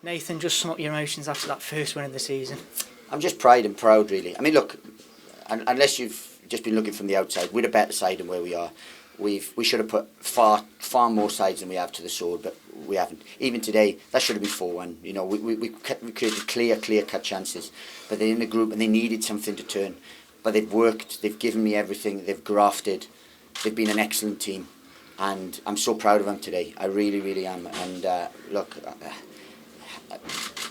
Nathan, just sum up your emotions after that first win of the season. I'm just proud, really. I mean, look, unless you've just been looking from the outside, we're a better side than where we are. We should have put far more sides than we have to the sword, but we haven't. Even today, that should have been 4-1. You know, we created clear-cut chances, but they're in the group and they needed something to turn. But they've worked, they've given me everything, they've grafted, they've been an excellent team, and I'm so proud of them today. I really, really am. And look,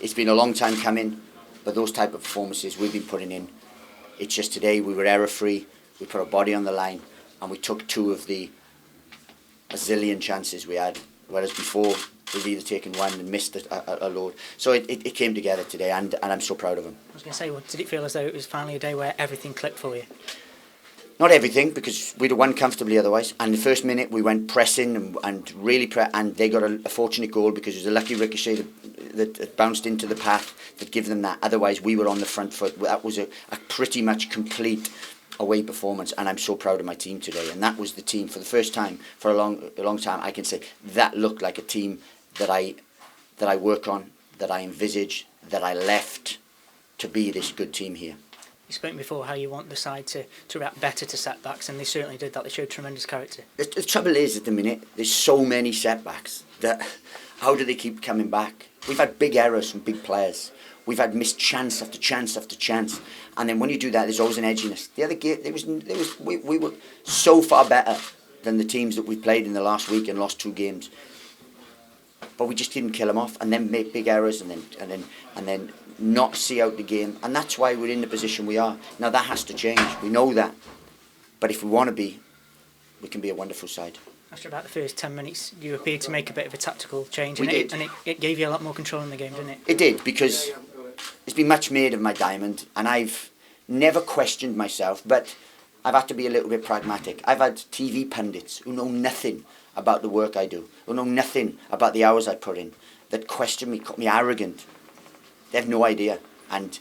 it's been a long time coming, but those type of performances we've been putting in, it's just today we were error-free, we put our body on the line, and we took 2 of the a zillion chances we had, whereas before we've either taken 1 and missed a load. So it came together today, and I'm so proud of them. I was going to say, well, did it feel as though it was finally a day where everything clicked for you? Not everything, because we'd have won comfortably otherwise. And the first minute we went pressing and really and they got a fortunate goal because it was a lucky ricochet that bounced into the path that gave them that. Otherwise we were on the front foot. That was a pretty much complete away performance, and I'm so proud of my team today. And that was the team for the first time for a long time. I can say that looked like a team that I work on, that I envisage, that I left to be this good team here. You spoke before how you want the side to react better to setbacks, and they certainly did that. They showed tremendous character. The trouble is, at the minute, there's so many setbacks that how do they keep coming back? We've had big errors from big players. We've had missed chance after chance after chance, and then when you do that, there's always an edginess. The other game, we were so far better than the teams that we played in the last week and lost 2 games, but we just didn't kill them off, and then make big errors, and then not see out the game, and that's why we're in the position we are. Now that has to change. We know that, but if we want to be, we can be a wonderful side. After about the first 10 minutes, you appeared to make a bit of a tactical change, We and did. it gave you a lot more control in the game, didn't it? It did, because there's been much made of my diamond, and I've never questioned myself, but I've had to be a little bit pragmatic. I've had TV pundits who know nothing about the work I do, who know nothing about the hours I put in, that question me, call me arrogant. They have no idea, and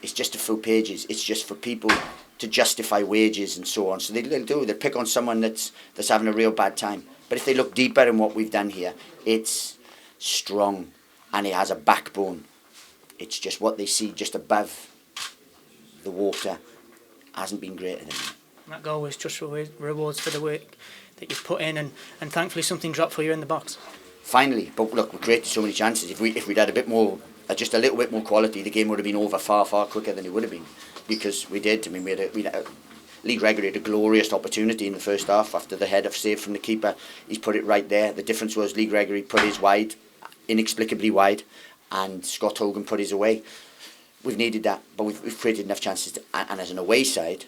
it's just to fill pages. It's just for people to justify wages and so on. So they'll pick on someone that's having a real bad time. But if they look deeper in what we've done here, it's strong and it has a backbone. It's just what they see just above the water hasn't been greater than that. That goal was just rewards for the work that you've put in, and thankfully something dropped for you in the box. Finally, but look, we created so many chances. If we'd had a bit more, just a little bit more quality, the game would have been over far quicker than it would have been, because we did. I mean, Lee Gregory had a glorious opportunity in the first half after the header save from the keeper. He's put it right there. The difference was Lee Gregory put his wide, inexplicably wide, and Scott Hogan put his away. We've needed that, but we've created enough chances, and as an away side,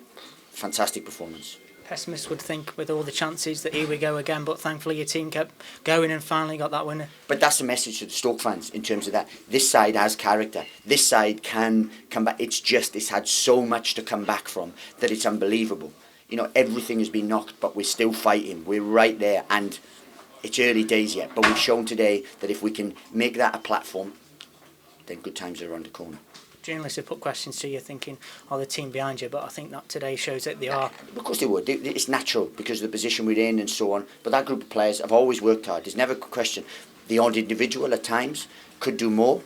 fantastic performance. Pessimists would think with all the chances that here we go again, but thankfully your team kept going and finally got that winner. But that's a message to the Stoke fans in terms of that. This side has character. This side can come back. It's had so much to come back from that it's unbelievable. You know, everything has been knocked, but we're still fighting. We're right there, and it's early days yet. But we've shown today that if we can make that a platform, then good times are around the corner. Journalists have put questions to you thinking, the team behind you, but I think that today shows that they are. Of course they would. It's natural because of the position we're in and so on. But that group of players have always worked hard. There's never a question. The odd individual at times could do more,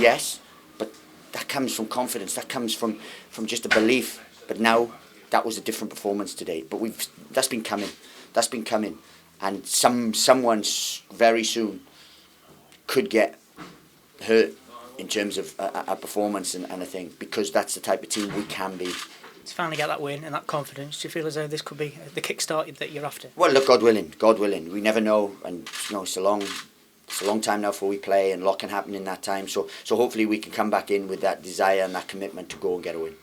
yes, but that comes from confidence. That comes from just a belief. But now that was a different performance today. But that's been coming. That's been coming. And someone very soon could get hurt in terms of a performance and a thing, because that's the type of team we can be. To finally get that win and that confidence, do you feel as though this could be the kickstart that you're after? Well, look, God willing, we never know, and you know, it's a long time now before we play, and a lot can happen in that time. So hopefully we can come back in with that desire and that commitment to go and get a win.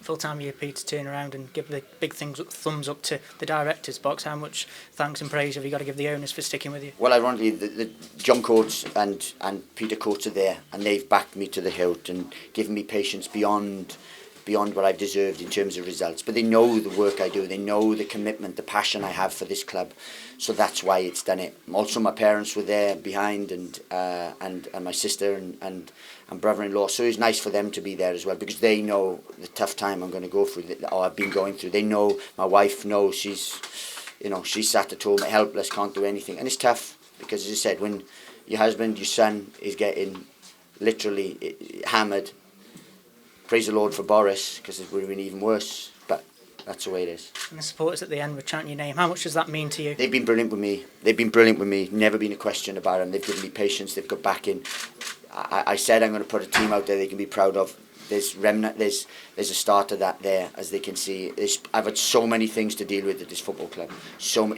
Full time you appear to turn around and give the big thumbs up to the director's box. How much thanks and praise have you got to give the owners for sticking with you? Well, ironically, the John Coates and Peter Coates are there, and they've backed me to the hilt and given me patience beyond what I've deserved in terms of results. But they know the work I do, they know the commitment, the passion I have for this club, so that's why it's done it. Also, my parents were there behind, and my sister and brother-in-law, so it's nice for them to be there as well, because they know the tough time I'm going to go through, or I've been going through. They know, my wife knows, she's sat at home helpless, can't do anything, and it's tough, because as I said, when your husband, your son is getting literally hammered. Praise the Lord for Boris, because it would have been even worse. But that's the way it is. And the supporters at the end were chanting your name. How much does that mean to you? They've been brilliant with me. They've been brilliant with me. Never been a question about them. They've given me patience. They've got back in. I said I'm going to put a team out there they can be proud of. There's remnant. There's a start of that there, as they can see. I've had so many things to deal with at this football club.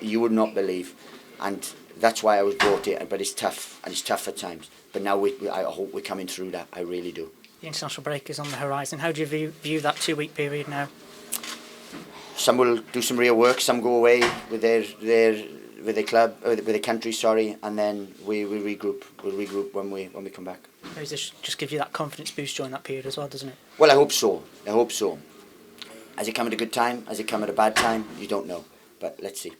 You would not believe, and that's why I was brought here. But it's tough, and it's tough at times. But now I hope we're coming through that. I really do. The international break is on the horizon. How do you view that 2-week period now? Some will do some real work. Some go away with their club, with their country. Sorry, and then we regroup. We'll regroup when we come back. Does this just give you that confidence boost during that period as well, doesn't it? Well, I hope so. I hope so. Has it come at a good time? Has it come at a bad time? You don't know. But let's see.